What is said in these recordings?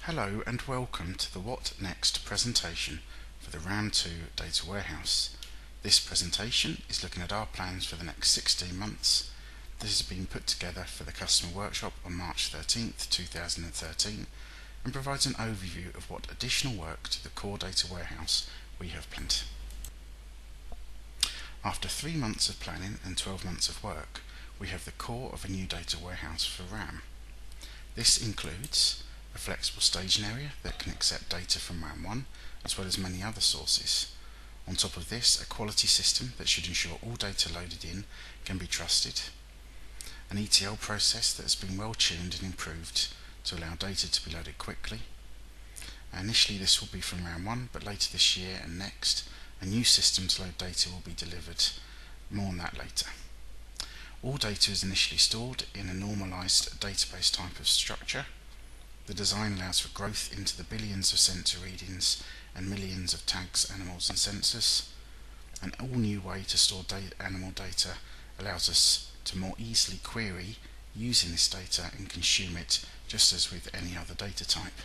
Hello and welcome to the What Next presentation for the WRAM 2 Data Warehouse. This presentation is looking at our plans for the next 16 months. This has been put together for the customer workshop on March 13th, 2013 and provides an overview of what additional work to the core data warehouse we have planned. After 3 months of planning and 12 months of work, we have the core of a new data warehouse for WRAM. This includes a flexible staging area that can accept data from WRAM 1 as well as many other sources. On top of this, a quality system that should ensure all data loaded in can be trusted. An ETL process that has been well tuned and improved to allow data to be loaded quickly. Initially this will be from WRAM 1, but later this year and next, a new system to load data will be delivered. More on that later. All data is initially stored in a normalized database type of structure. The design allows for growth into the billions of sensor readings and millions of tags, animals and sensors. An all new way to store animal data allows us to more easily query using this data and consume it just as with any other data type.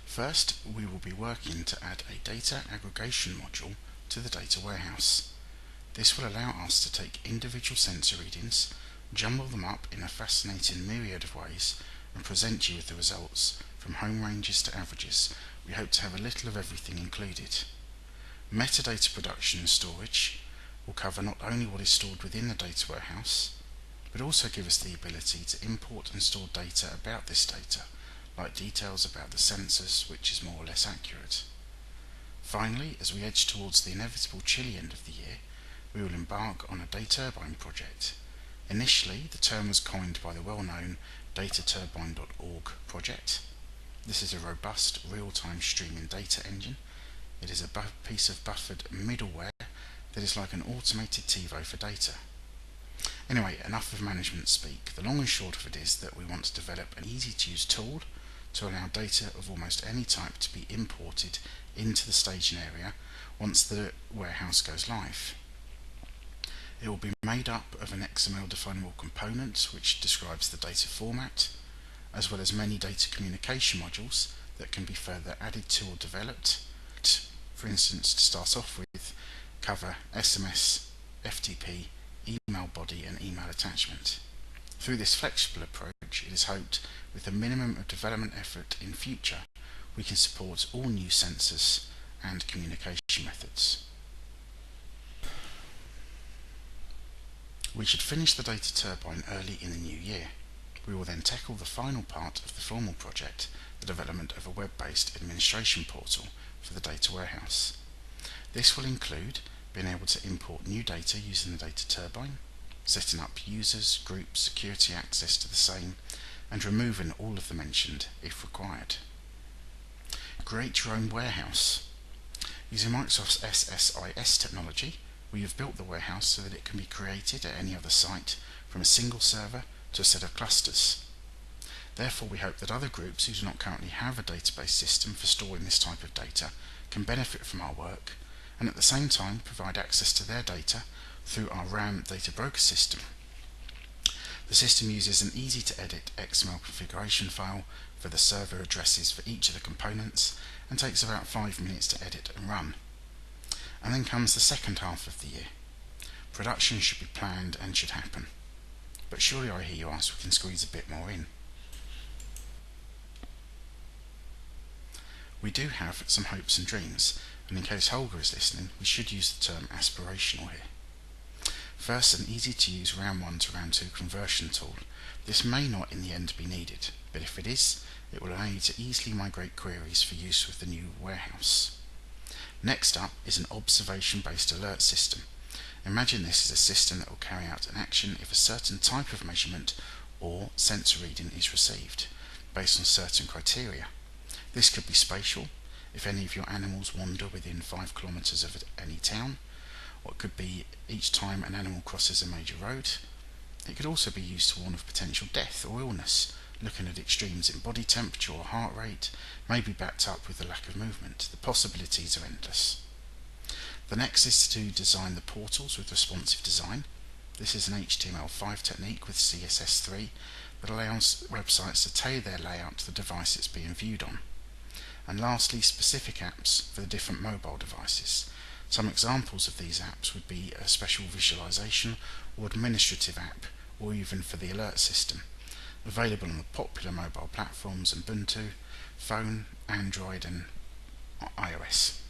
First, we will be working to add a data aggregation module to the data warehouse. This will allow us to take individual sensor readings, jumble them up in a fascinating myriad of ways and present you with the results from home ranges to averages. We hope to have a little of everything included. Metadata production and storage will cover not only what is stored within the data warehouse, but also give us the ability to import and store data about this data, like details about the sensors, which is more or less accurate. Finally, as we edge towards the inevitable chilly end of the year, we will embark on a day turbine project. Initially, the term was coined by the well-known dataturbine.org project. This is a robust, real-time streaming data engine. It is a piece of buffered middleware that is like an automated TiVo for data. Anyway, enough of management speak. The long and short of it is that we want to develop an easy-to-use tool to allow data of almost any type to be imported into the staging area once the warehouse goes live. It will be made up of an XML definable component which describes the data format, as well as many data communication modules that can be further added to or developed. For instance, to start off with, cover SMS, FTP, email body and email attachment. Through this flexible approach, it is hoped with a minimum of development effort in future, we can support all new sensors and communication methods. We should finish the data turbine early in the new year. We will then tackle the final part of the formal project, the development of a web-based administration portal for the data warehouse. This will include being able to import new data using the data turbine, setting up users, groups, security access to the same, and removing all of the mentioned if required. Create your own warehouse. Using Microsoft's SSIS technology, we have built the warehouse so that it can be created at any other site from a single server to a set of clusters. Therefore, we hope that other groups who do not currently have a database system for storing this type of data can benefit from our work and at the same time provide access to their data through our WRAM data broker system. The system uses an easy-to-edit XML configuration file for the server addresses for each of the components and takes about 5 minutes to edit and run. And then comes the second half of the year. Production should be planned and should happen. But surely I hear you ask we can squeeze a bit more in. We do have some hopes and dreams, and in case Holger is listening, we should use the term aspirational here. First, an easy-to-use WRAM 1 to WRAM 2 conversion tool. This may not in the end be needed, but if it is, it will allow you to easily migrate queries for use with the new warehouse. Next up is an observation-based alert system. Imagine this as a system that will carry out an action if a certain type of measurement or sensor reading is received, based on certain criteria. This could be spatial, if any of your animals wander within 5 kilometers of any town, or it could be each time an animal crosses a major road. It could also be used to warn of potential death or illness, looking at extremes in body temperature or heart rate, may be backed up with the lack of movement. The possibilities are endless. The next is to design the portals with responsive design. This is an HTML5 technique with CSS3 that allows websites to tailor their layout to the device it's being viewed on. And lastly, specific apps for the different mobile devices. Some examples of these apps would be a special visualization or administrative app, or even for the alert system, available on the popular mobile platforms Ubuntu, phone, Android and iOS.